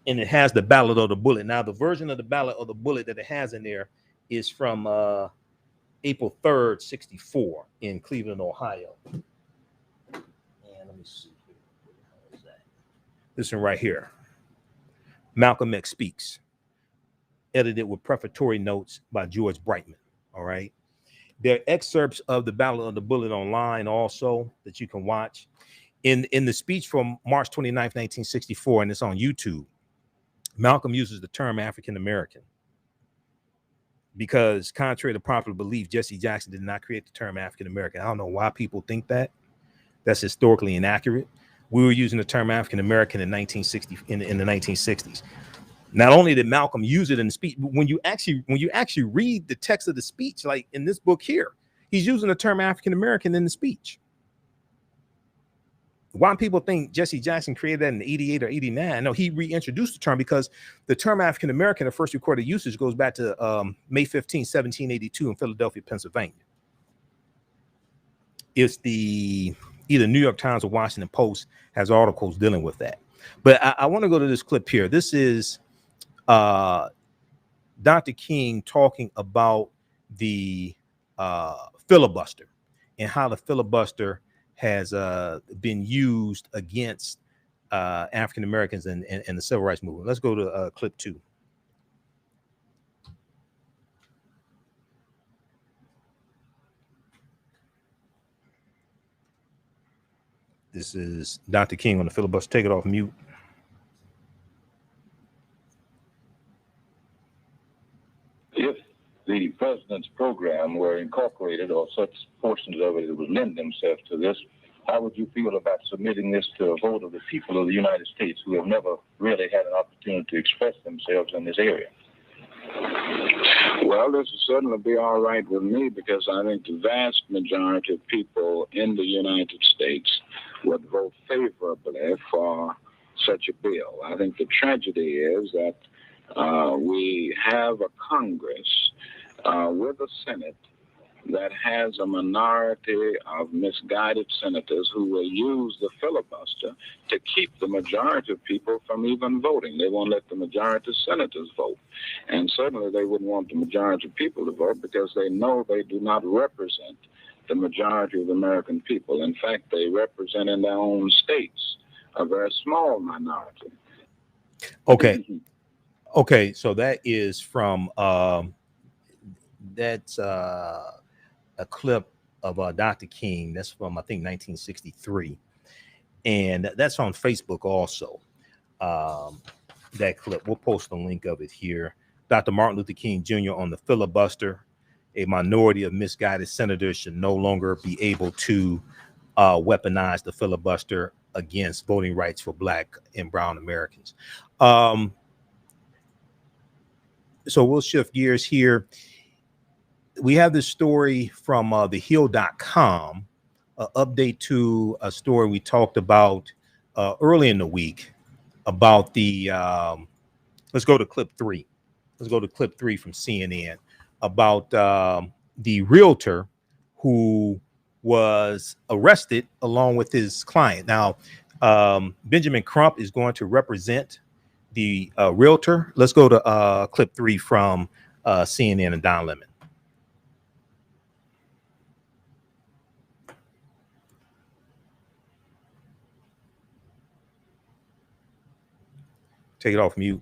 and it has the Ballad of the Bullet. Now, the version of the Ballad of the Bullet that it has in there is from April 3rd, 64 in Cleveland, Ohio. And let me see. What is that? This one right here. Malcolm X Speaks. Edited with prefatory notes by George Brightman. All right. There are excerpts of the Ballad of the Bullet online also that you can watch. In the speech from March 29th, 1964, and it's on YouTube, Malcolm uses the term African American because, contrary to popular belief, Jesse Jackson did not create the term African American. I don't know why people think that. That's historically inaccurate. We were using the term African American in 1960 in the 1960s. Not only did Malcolm use it in the speech, but when you actually read the text of the speech, like in this book here, he's using the term African American in the speech. Why people think Jesse Jackson created that in 88 or 89? No, he reintroduced the term because the term African American, the first recorded usage, goes back to May 15, 1782 in Philadelphia, Pennsylvania. It's the either New York Times or Washington Post has articles dealing with that. But I want to go to this clip here. This is Dr. King talking about the filibuster and how the filibuster has been used against African Americans and the civil rights movement. Let's go to clip 2. This is Dr. King on the filibuster. Take it off mute. If the president's program were incorporated, or such portions of it that would lend themselves to this, how would you feel about submitting this to a vote of the people of the United States who have never really had an opportunity to express themselves in this area? Well, this will certainly be all right with me because I think the vast majority of people in the United States would vote favorably for such a bill. I think the tragedy is that we have a Congress with a Senate that has a minority of misguided senators who will use the filibuster to keep the majority of people from even voting. They won't let the majority of senators vote. And certainly they wouldn't want the majority of people to vote because they know they do not represent the majority of the American people. In fact, they represent in their own states a very small minority. Okay. Okay, so that is from that's a clip of Dr. King. That's from, I think, 1963. And that's on Facebook also. That clip. We'll post a link of it here. Dr. Martin Luther King Jr. on the filibuster. A minority of misguided senators should no longer be able to weaponize the filibuster against voting rights for Black and Brown Americans. So we'll shift gears here. We have this story from thehill.com, an update to a story we talked about early in the week about the, let's go to clip 3. Let's go to clip 3 from CNN about the realtor who was arrested along with his client. Now, Benjamin Crump is going to represent the realtor. Let's go to clip 3 from CNN and Don Lemon. Take it off mute.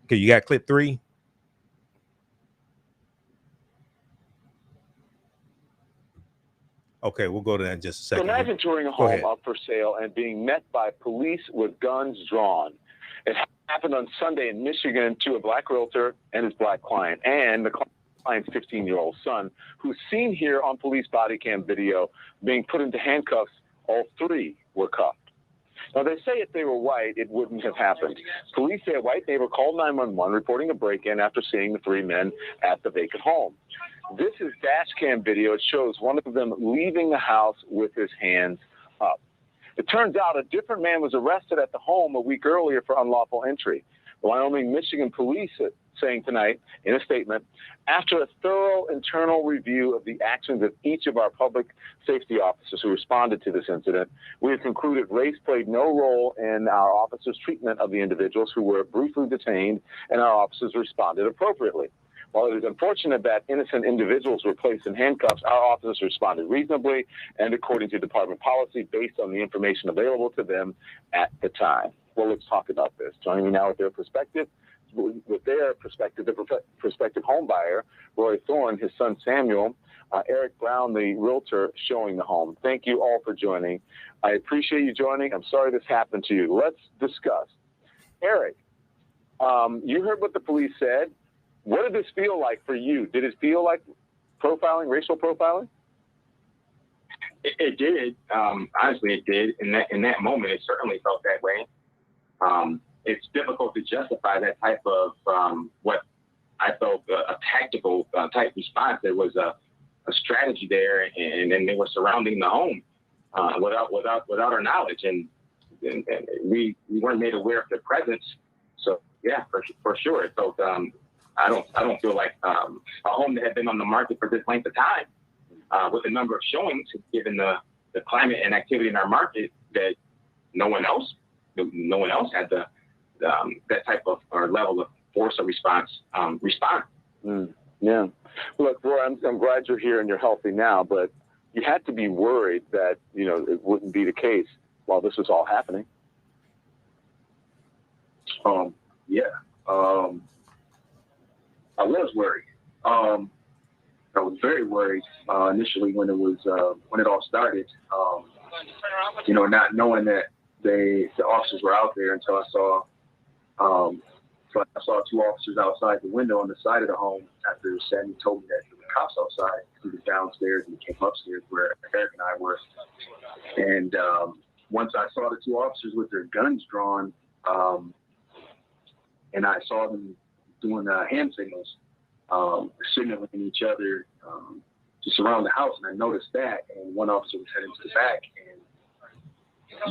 Okay, you got clip 3? Okay, we'll go to that in just a second. So imagine touring a home up for sale and being met by police with guns drawn. It happened on Sunday in Michigan to a Black realtor and his Black client, and the client's 15-year-old son, who's seen here on police body cam video being put into handcuffs. All 3 were cuffed. Now, they say if they were white, it wouldn't have happened. Police say a white neighbor called 911 reporting a break-in after seeing the 3 men at the vacant home. This is dash cam video. It shows one of them leaving the house with his hands up. It turns out a different man was arrested at the home a week earlier for unlawful entry. The Wyoming, Michigan police saying tonight in a statement, after a thorough internal review of the actions of each of our public safety officers who responded to this incident, we have concluded race played no role in our officers' treatment of the individuals who were briefly detained, and our officers responded appropriately. While it is unfortunate that innocent individuals were placed in handcuffs, our officers responded reasonably and according to department policy based on the information available to them at the time. Well, let's talk about this. Joining me now with their perspective, the prospective home buyer, Roy Thorne, his son Samuel, Eric Brown, the realtor showing the home. Thank you all for joining. I appreciate you joining. I'm sorry this happened to you. Let's discuss. Eric, you heard what the police said. What did this feel like for you? Did it feel like profiling, racial profiling? It did. Honestly, it did. In that moment, it certainly felt that way. It's difficult to justify that type of what I felt a tactical type response. There was a strategy there, and then they were surrounding the home without our knowledge, and we weren't made aware of their presence. So yeah, for sure, it felt. I don't feel like a home that had been on the market for this length of time, with the number of showings, given the climate and activity in our market, that no one else had that type of or level of force or response. Yeah. Look, Roy, I'm glad you're here and you're healthy now, but you had to be worried that it wouldn't be the case while this was all happening. Yeah. I was worried. I was very worried initially when it all started. Not knowing that the officers were out there until I saw two officers outside the window on the side of the home after Sammy told me that there were cops outside. He was downstairs and he came upstairs where Eric and I were. And once I saw the two officers with their guns drawn, and I saw them doing hand signals, signaling each other to surround the house, and I noticed that, and one officer was heading to the back, and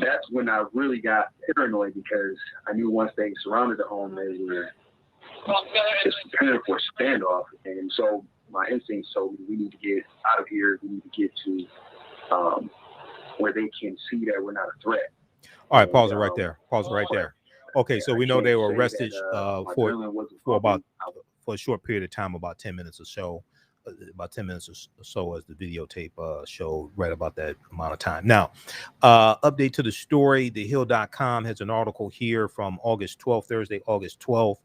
that's when I really got paranoid, because I knew once they surrounded the home, they were just preparing for a standoff, and so my instincts told me we need to get out of here, we need to get to where they can see that we're not a threat. All right, pause it right there. Pause it right there. Okay, so we know they were arrested for a short period of time, about 10 minutes or so. About 10 minutes or so, as the videotape showed, right about that amount of time. Now, update to the story. TheHill.com has an article here from August 12th, Thursday, August 12th,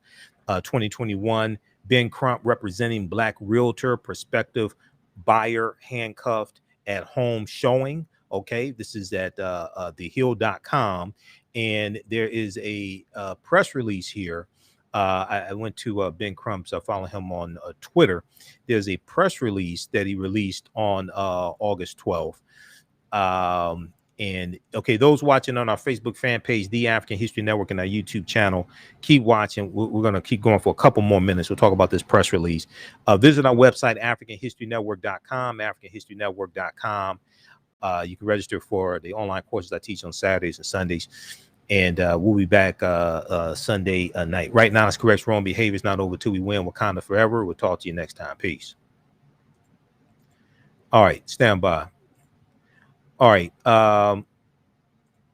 2021. Ben Crump representing Black Realtor, prospective buyer handcuffed at home showing. Okay, this is at TheHill.com, and there is a press release here. I went to Ben Crump's. I follow him on Twitter. There's a press release that he released on August 12th. And okay, those watching on our Facebook fan page, The African History Network, and our YouTube channel, keep watching. We're going to keep going for a couple more minutes. We'll talk about this press release. Visit our website, AfricanHistoryNetwork.com, AfricanHistoryNetwork.com. You can register for the online courses I teach on Saturdays and Sundays. And we'll be back Sunday night. Right now, it's correct. Wrong behavior is not over till we win. Wakanda forever. We'll talk to you next time. Peace. All right, stand by. All right,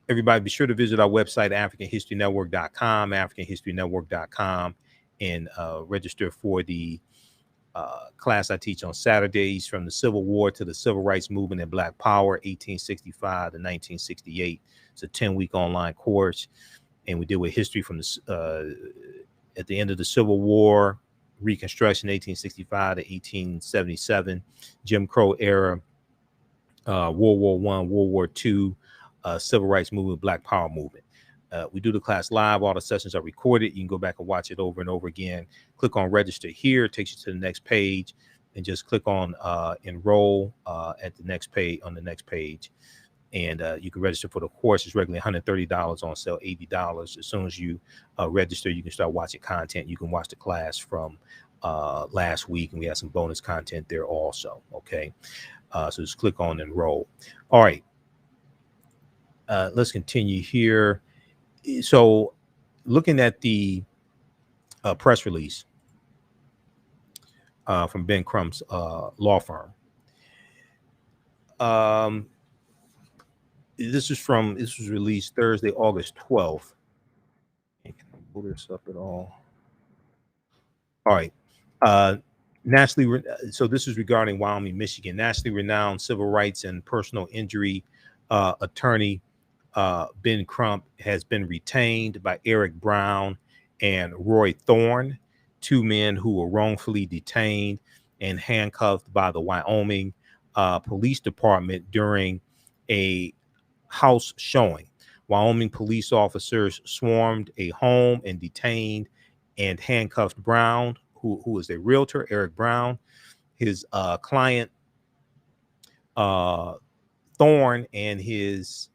everybody, be sure to visit our website, AfricanHistoryNetwork.com, AfricanHistoryNetwork.com, and register for the class I teach on Saturdays, from the Civil War to the Civil Rights Movement and Black Power, 1865 to 1968. It's a 10-week online course, and we deal with history from the at the end of the Civil War, Reconstruction, 1865 to 1877, Jim Crow era, World War I, World War II, Civil Rights Movement, Black Power Movement. We do the class live. All the sessions are recorded. You can go back and watch it over and over again. Click on register here. It takes you to the next page, and just click on enroll at the next page, on the next page. And you can register for the course. It's regularly $130, on sale $80. As soon as you register, you can start watching content. You can watch the class from last week, and we have some bonus content there also. Okay, so just click on enroll. All right, let's continue here. So, looking at the press release from Ben Crump's law firm. This was released Thursday, August 12th. Can I pull this up at all? All right. So this is regarding Wyoming, Michigan. Nationally renowned civil rights and personal injury attorney Ben Crump has been retained by Eric Brown and Roy Thorne, two men who were wrongfully detained and handcuffed by the Wyoming Police Department during a house showing. Wyoming police officers swarmed a home and detained and handcuffed Brown, who is a realtor, Eric Brown, his client Thorne, and his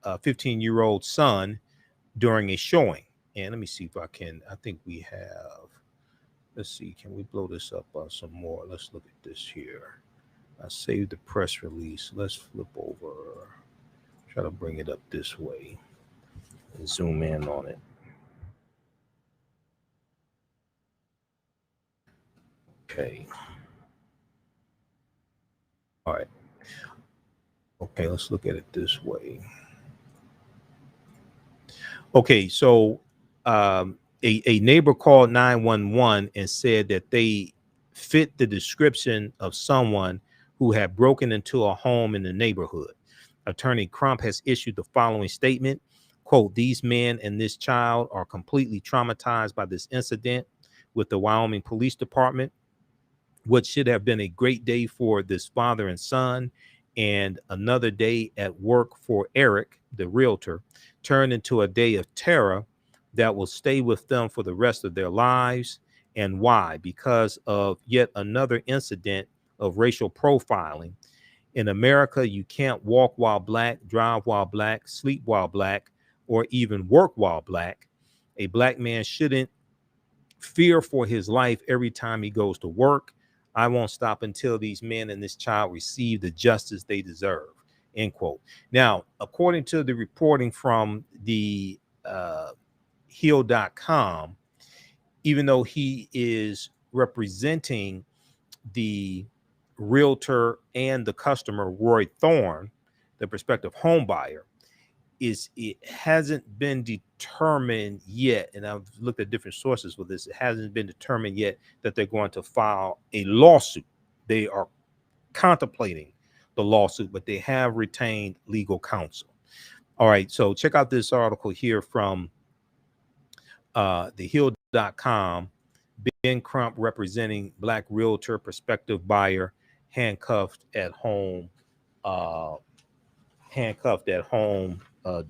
15-year-old son during a showing. And let me see if I think we have, let's see, can we blow this up some more? Let's look at this here. I saved the press release. Let's flip over, try to bring it up this way and zoom in on it. Okay. All right. Okay, let's look at it this way. Okay, so a neighbor called 911 and said that they fit the description of someone who had broken into a home in the neighborhood. Attorney Crump has issued the following statement, quote, "These men and this child are completely traumatized by this incident with the Wyoming Police Department. What should have been a great day for this father and son and another day at work for Eric, the realtor, turned into a day of terror that will stay with them for the rest of their lives. And why? Because of yet another incident of racial profiling. In America, you can't walk while black, drive while black, sleep while black, or even work while black. A black man shouldn't fear for his life every time he goes to work. I won't stop until these men and this child receive the justice they deserve," end quote. Now, according to the reporting from the Hill.com, even though he is representing the realtor and the customer, Roy Thorne, the prospective home buyer, it hasn't been determined yet, and I've looked at different sources for this, it hasn't been determined yet that they're going to file a lawsuit. They are contemplating the lawsuit, but they have retained legal counsel. All right, so check out this article here from thehill.com. Ben Crump representing Black Realtor, prospective buyer, handcuffed at home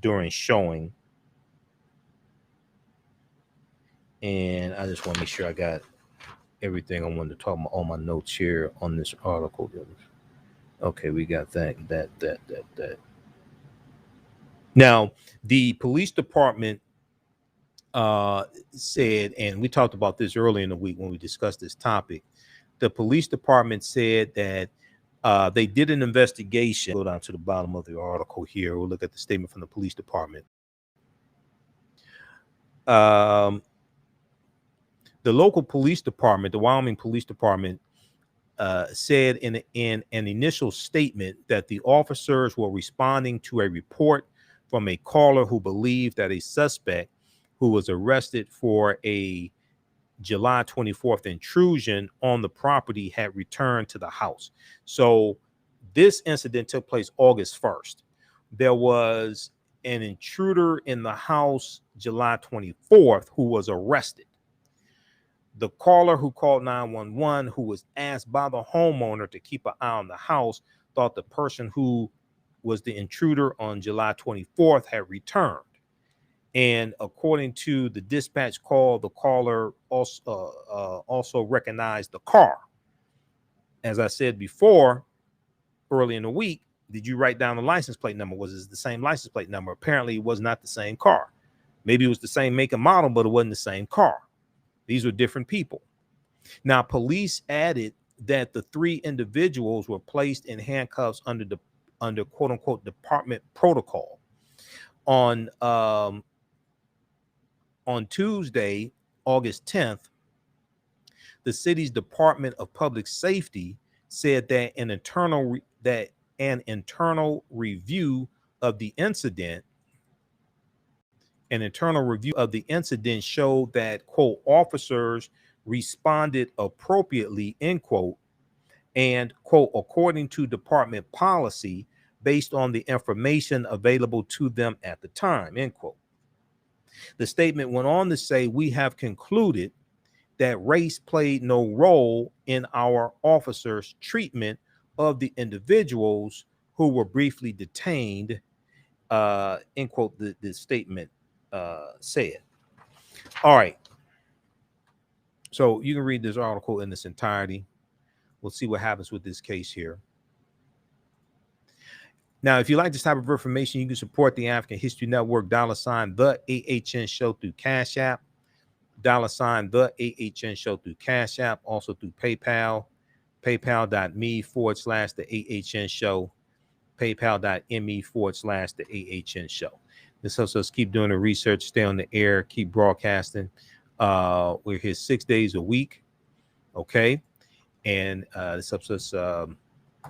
during showing. And I just want to make sure I got everything I wanted to talk about, all my notes here on this article. Okay, we got that. Now, the police department said, and we talked about this earlier in the week when we discussed this topic, the police department said that they did an investigation. Go down to the bottom of the article here. We'll look at the statement from the police department. The local police department, the Wyoming Police Department, said in an initial statement that the officers were responding to a report from a caller who believed that a suspect who was arrested for a July 24th intrusion on the property had returned to the house. So this incident took place August 1st. There was an intruder in the house July 24th who was arrested. The caller who called 911, who was asked by the homeowner to keep an eye on the house, thought the person who was the intruder on July 24th had returned. And according to the dispatch call, the caller also recognized the car. As I said before, early in the week, did you write down the license plate number? Was it the same license plate number? Apparently, it was not the same car. Maybe it was the same make and model, but it wasn't the same car. These were different people. Now, police added that the three individuals were placed in handcuffs under quote unquote department protocol. On Tuesday, August 10th, the city's Department of Public Safety said that an internal review of the incident showed that, quote, officers responded appropriately, end quote, and, quote, according to department policy, based on the information available to them at the time, end quote. The statement went on to say, we have concluded that race played no role in our officers' treatment of the individuals who were briefly detained, end quote, the statement said. All right. So you can read this article in its entirety. We'll see what happens with this case here. Now, if you like this type of information, you can support the African History Network, $ the AHN Show through Cash App, $ the AHN Show through Cash App, also through PayPal, paypal.me/the AHN Show, paypal.me/the AHN Show. This helps us keep doing the research, stay on the air, keep broadcasting. We're here 6 days a week, okay? And this helps us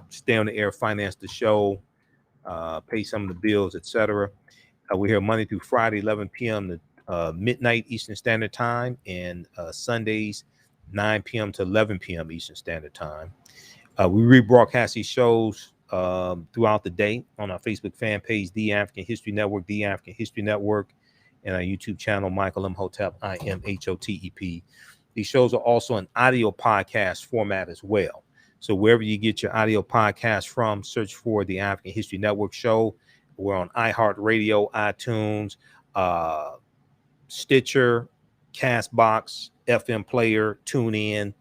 stay on the air, finance the show, pay some of the bills, etc. We're here Monday through Friday, 11 p.m. to midnight Eastern Standard Time, and Sundays, 9 p.m. to 11 p.m. Eastern Standard Time. We rebroadcast these shows throughout the day on our Facebook fan page, The African History Network, The African History Network, and our YouTube channel, Michael Imhotep, IMHOTEP. These shows are also an audio podcast format as well. So wherever you get your audio podcast from, search for the African History Network show. We're on iHeartRadio, iTunes, Stitcher, Castbox, FM Player, TuneIn.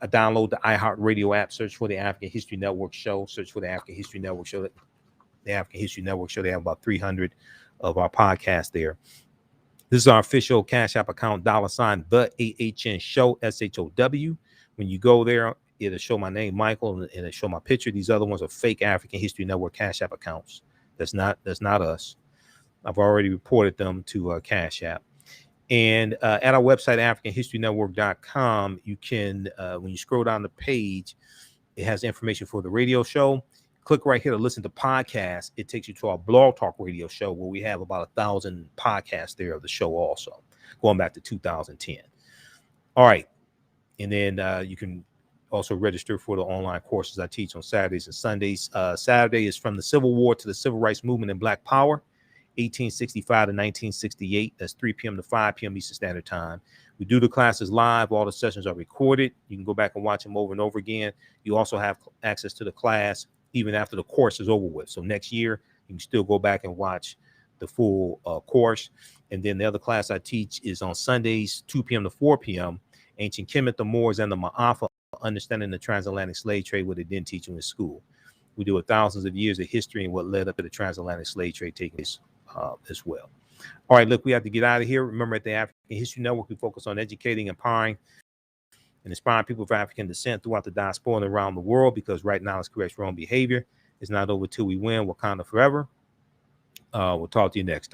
Download the iHeartRadio app, search for the African History Network show, search for the African History Network show. The African History Network show, they have about 300 of our podcasts there. This is our official Cash App account, $ the AHN Show, SHOW. When you go there, it'll show my name, Michael, and it'll show my picture. These other ones are fake African History Network Cash App accounts. That's not us. I've already reported them to Cash App. And at our website, AfricanHistoryNetwork.com, you can, when you scroll down the page, it has information for the radio show. Click right here to listen to podcasts. It takes you to our Blog Talk radio show, where we have about 1,000 podcasts there of the show also, going back to 2010. All right. And then you can also register for the online courses I teach on Saturdays and Sundays. Saturday is From the Civil War to the Civil Rights Movement and Black Power, 1865 to 1968. That's 3 p.m. to 5 p.m. Eastern Standard Time. We do the classes live. All the sessions are recorded. You can go back and watch them over and over again. You also have access to the class even after the course is over with. So next year, you can still go back and watch the full course. And then the other class I teach is on Sundays, 2 p.m. to 4 p.m. Ancient Kemet, the Moors, and the Maafa, Understanding the Transatlantic Slave Trade, what they didn't teach you in school. We do thousands of years of history and what led up to the transatlantic slave trade taking place as well. All right, look, we have to get out of here. Remember, at the African History Network, we focus on educating, empowering, and inspiring people of African descent throughout the diaspora and around the world, because right now it's correct wrong behavior. It's not over till we win. Wakanda forever. We'll talk to you next time.